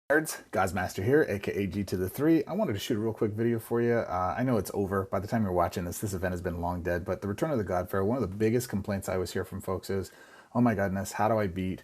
Nerds, Gozmaster here, aka G to the 3. I wanted to shoot a real quick video for you. I know it's over. By the time you're watching this event has been long dead, but the Return of the God Pharaoh, one of the biggest complaints I always hear from folks is, oh my goodness, how do I beat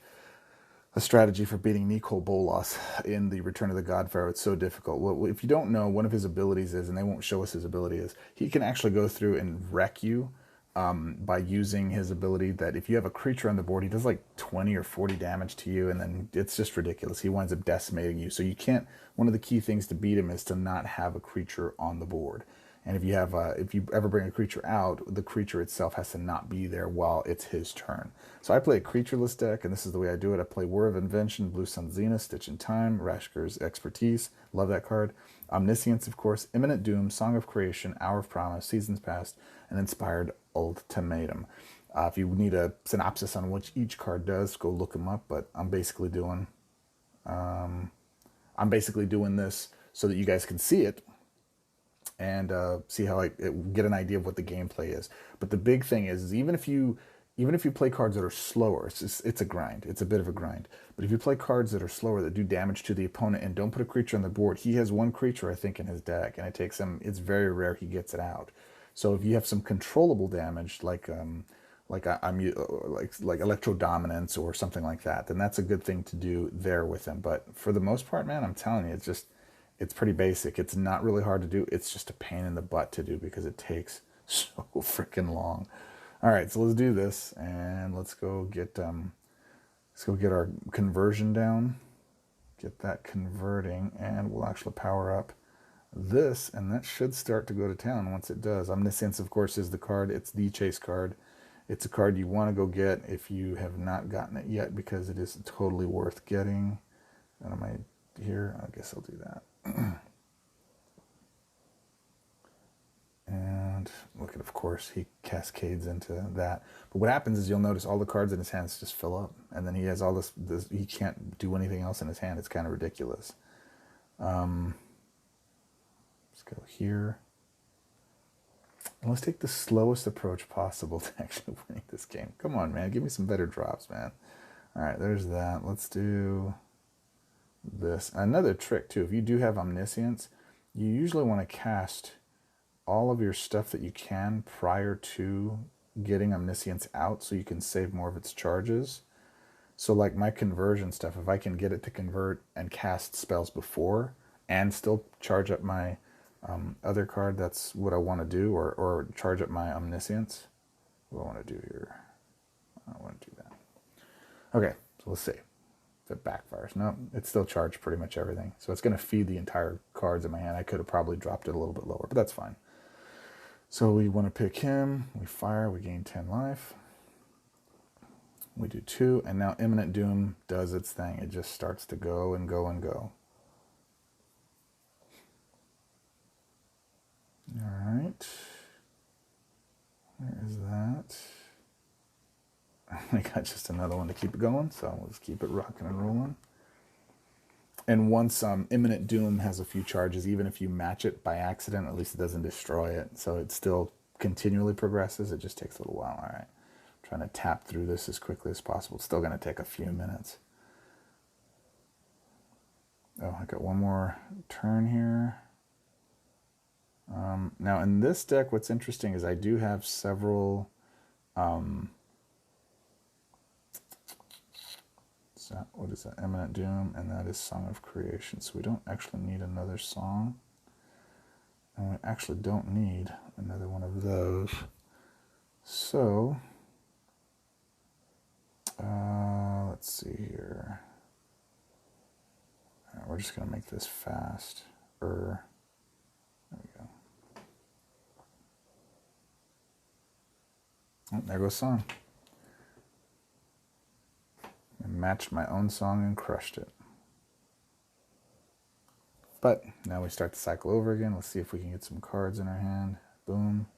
a strategy for beating Nicol Bolas in the Return of the God Pharaoh? It's so difficult. Well, if you don't know, one of his abilities is, and they won't show us his ability is, he can actually go through and wreck you by using his ability that if you have a creature on the board, he does like 20 or 40 damage to you, and then it's just ridiculous. He winds up decimating you. So you can't, one of the key things to beat him is to not have a creature on the board. And if you have, if you ever bring a creature out, the creature itself has to not be there while it's his turn. So I play a creatureless deck, and this is the way I do it. I play War of Invention, Blue Sun Zenith, Stitch in Time, Rashker's Expertise, love that card. Omniscience, of course, Imminent Doom, Song of Creation, Hour of Promise, Seasons Past, and Inspired Ultimatum. If you need a synopsis on what each card does, go look them up. But I'm basically doing this so that you guys can see it and see how I get an idea of what the gameplay is. But the big thing is even if you play cards that are slower, it's a grind. It's a bit of a grind. But if you play cards that are slower, that do damage to the opponent and don't put a creature on the board, he has one creature, I think, in his deck, and it takes him, it's very rare he gets it out. So if you have some controllable damage, like electro dominance or something like that, then that's a good thing to do there with him. But for the most part, man, I'm telling you, it's pretty basic. It's not really hard to do. It's just a pain in the butt to do because it takes so freaking long. All right, so let's do this, and let's go get our conversion down, get that converting, and we'll actually power up this, and that should start to go to town once it does. Omniscience, of course, is the card. It's the chase card. It's a card you want to go get if you have not gotten it yet, because it is totally worth getting. And am I here? I guess I'll do that. And look at, of course, he cascades into that. But what happens is you'll notice all the cards in his hands just fill up, and then he has all this he can't do anything else in his hand. It's kind of ridiculous. Let's go here. And let's take the slowest approach possible to actually winning this game. Come on, man. Give me some better drops, man. All right, there's that. Let's do this. Another trick, too. If you do have Omniscience, you usually want to cast all of your stuff that you can prior to getting Omniscience out so you can save more of its charges. So like my conversion stuff, if I can get it to convert and cast spells before and still charge up my other card, that's what I want to do, or charge up my Omniscience. What do I want to do here? I want to do that. Okay, so let's see if it backfires. No, it's still charged pretty much everything. So it's going to feed the entire cards in my hand. I could have probably dropped it a little bit lower, but that's fine. So we want to pick him. We fire. We gain 10 life. We do 2, and now Imminent Doom does its thing. It just starts to go and go and go. All right. Where is that? We got just another one to keep it going, so we'll just keep it rocking and rolling. And once Imminent Doom has a few charges, even if you match it by accident, at least it doesn't destroy it. So it still continually progresses. It just takes a little while. All right. I'm trying to tap through this as quickly as possible. It's still going to take a few minutes. Oh, I got one more turn here. Now in this deck, what's interesting is I do have several what is that? Imminent Doom, and that is Song of Creation. So we don't actually need another song. And we actually don't need another one of those. So, let's see here. All right, we're just going to make this fast. There we go. Oh, there goes song. I matched my own song and crushed it. But now we start the cycle over again. Let's see if we can get some cards in our hand. Boom.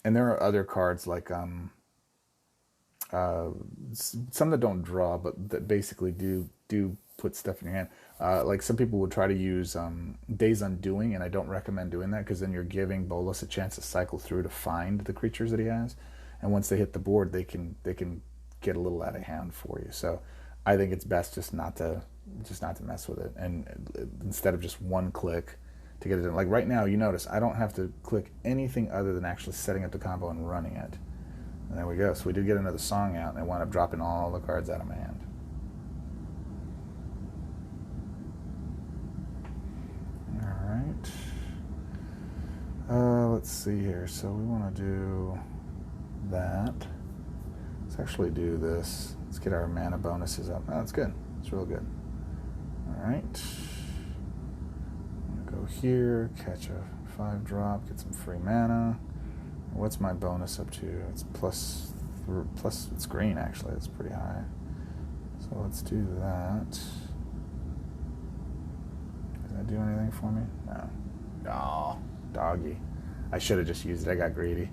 And there are other cards like some that don't draw, but that basically do put stuff in your hand. Like some people would try to use Days Undoing, and I don't recommend doing that because then you're giving Bolos a chance to cycle through to find the creatures that he has. And once they hit the board, they can get a little out of hand for you. So I think it's best just not to mess with it, and instead of just one click to get it in. Like right now, you notice I don't have to click anything other than actually setting up the combo and running it. And there we go. So we did get another song out, and I wound up dropping all the cards out of my hand. All right. Let's see here. So we want to do that. Let's actually do this. Let's get our mana bonuses up. Oh, that's good. It's real good. All right. I'm gonna go here, catch a 5-drop, get some free mana. What's my bonus up to? It's plus, it's green actually. It's pretty high. So let's do that. Does that do anything for me? No. Oh, doggy. I should have just used it. I got greedy.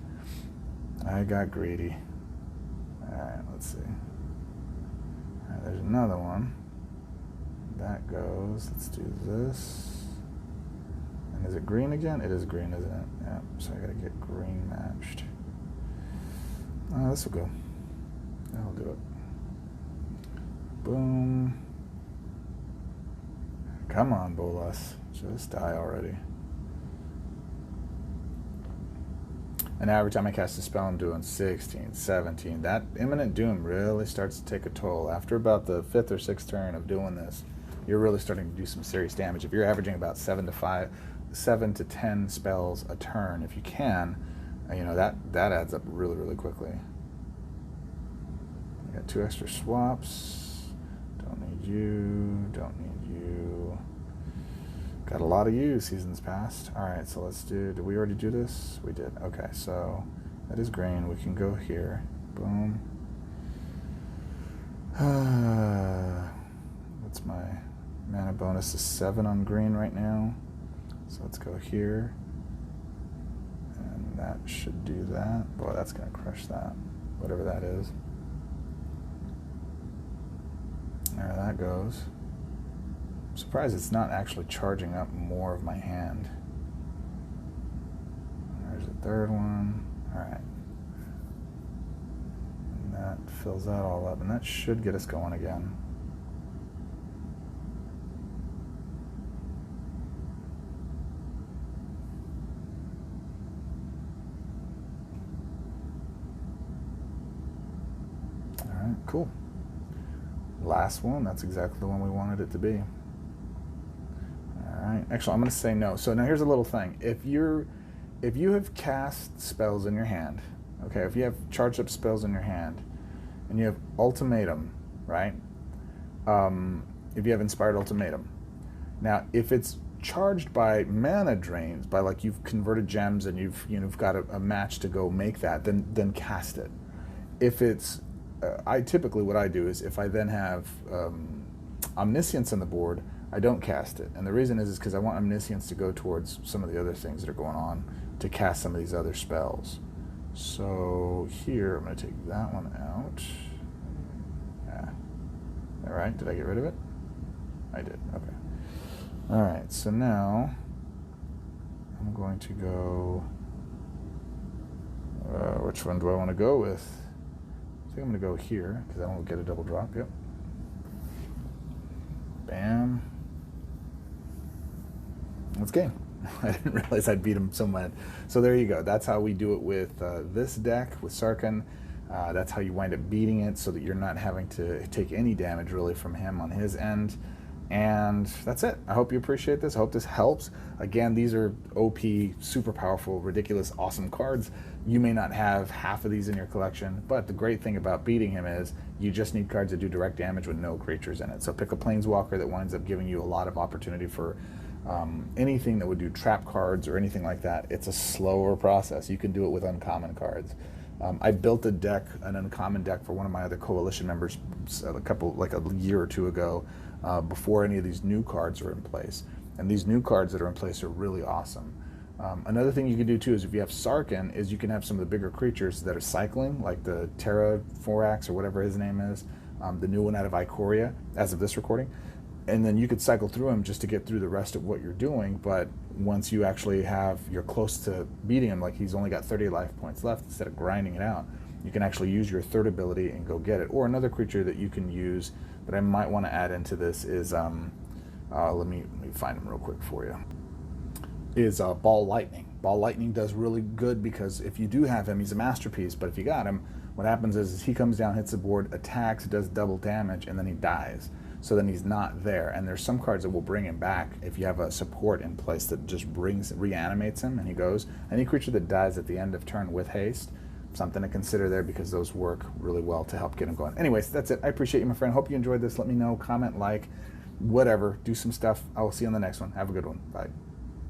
Alright, let's see. Alright, there's another one. That goes. Let's do this. And is it green again? It is green, isn't it? Yeah, so I gotta get green matched. This will go. That'll do it. Boom. Come on, Bolas. Just die already. And every time I cast a spell, I'm doing 16, 17. That imminent doom really starts to take a toll. After about the 5th or 6th turn of doing this, you're really starting to do some serious damage. If you're averaging about 7 to 10 spells a turn, if you can, that adds up really, really quickly. I got 2 extra swaps. Don't need you. Got a lot of you seasons past. All right, so let's do. Did we already do this? We did. Okay, so that is green. We can go here. Boom. What's my mana bonus? Is 7 on green right now. So let's go here, and that should do that. Boy, that's gonna crush that, whatever that is. There that goes. I'm surprised it's not actually charging up more of my hand. There's a 3rd one. All right. And that fills that all up, and that should get us going again. All right, cool. Last one, that's exactly the one we wanted it to be. All right, actually, I'm going to say no. So now here's a little thing. If you have cast spells in your hand, okay, if you have charged up spells in your hand, and you have Ultimatum, right? If you have Inspired Ultimatum. Now, if it's charged by mana drains, by like you've converted gems and you've got a match to go make that, then cast it. If it's I typically, what I do is if I then have Omniscience on the board, I don't cast it. And the reason is because I want Omniscience to go towards some of the other things that are going on to cast some of these other spells. So here, I'm going to take that one out. Yeah. All right, did I get rid of it? I did, okay. All right, so now I'm going to go, which one do I want to go with? I think I'm going to go here, because I won't get a double drop. Yep. Bam. Let's game. I didn't realize I'd beat him so much. So there you go. That's how we do it with this deck, with Sarkhan. That's how you wind up beating it, so that you're not having to take any damage, really, from him on his end. And that's it. I hope you appreciate this. I hope this helps. Again, these are OP, super powerful, ridiculous, awesome cards. You may not have half of these in your collection, but the great thing about beating him is you just need cards that do direct damage with no creatures in it. So pick a Planeswalker that winds up giving you a lot of opportunity for anything that would do trap cards or anything like that. It's a slower process. You can do it with uncommon cards. I built a deck, an uncommon deck, for one of my other coalition members like a year or two ago, before any of these new cards are in place. And these new cards that are in place are really awesome. Another thing you can do too is if you have Sarkhan, is you can have some of the bigger creatures that are cycling, like the Terra Forax or whatever his name is, the new one out of Ikoria, as of this recording. And then you could cycle through him just to get through the rest of what you're doing. But once you actually you're close to beating him, like he's only got 30 life points left, instead of grinding it out, you can actually use your third ability and go get it. Or another creature that you can use that I might want to add into this is, let me find him real quick for you, is Ball Lightning. Ball Lightning does really good because if you do have him, he's a masterpiece, but if you got him, what happens is he comes down, hits the board, attacks, does double damage, and then he dies. So then he's not there. And there's some cards that will bring him back if you have a support in place that just reanimates him and he goes. Any creature that dies at the end of turn with haste, something to consider there because those work really well to help get him going. Anyways, that's it. I appreciate you, my friend. Hope you enjoyed this. Let me know, comment, like, whatever. Do some stuff. I will see you on the next one. Have a good one. Bye.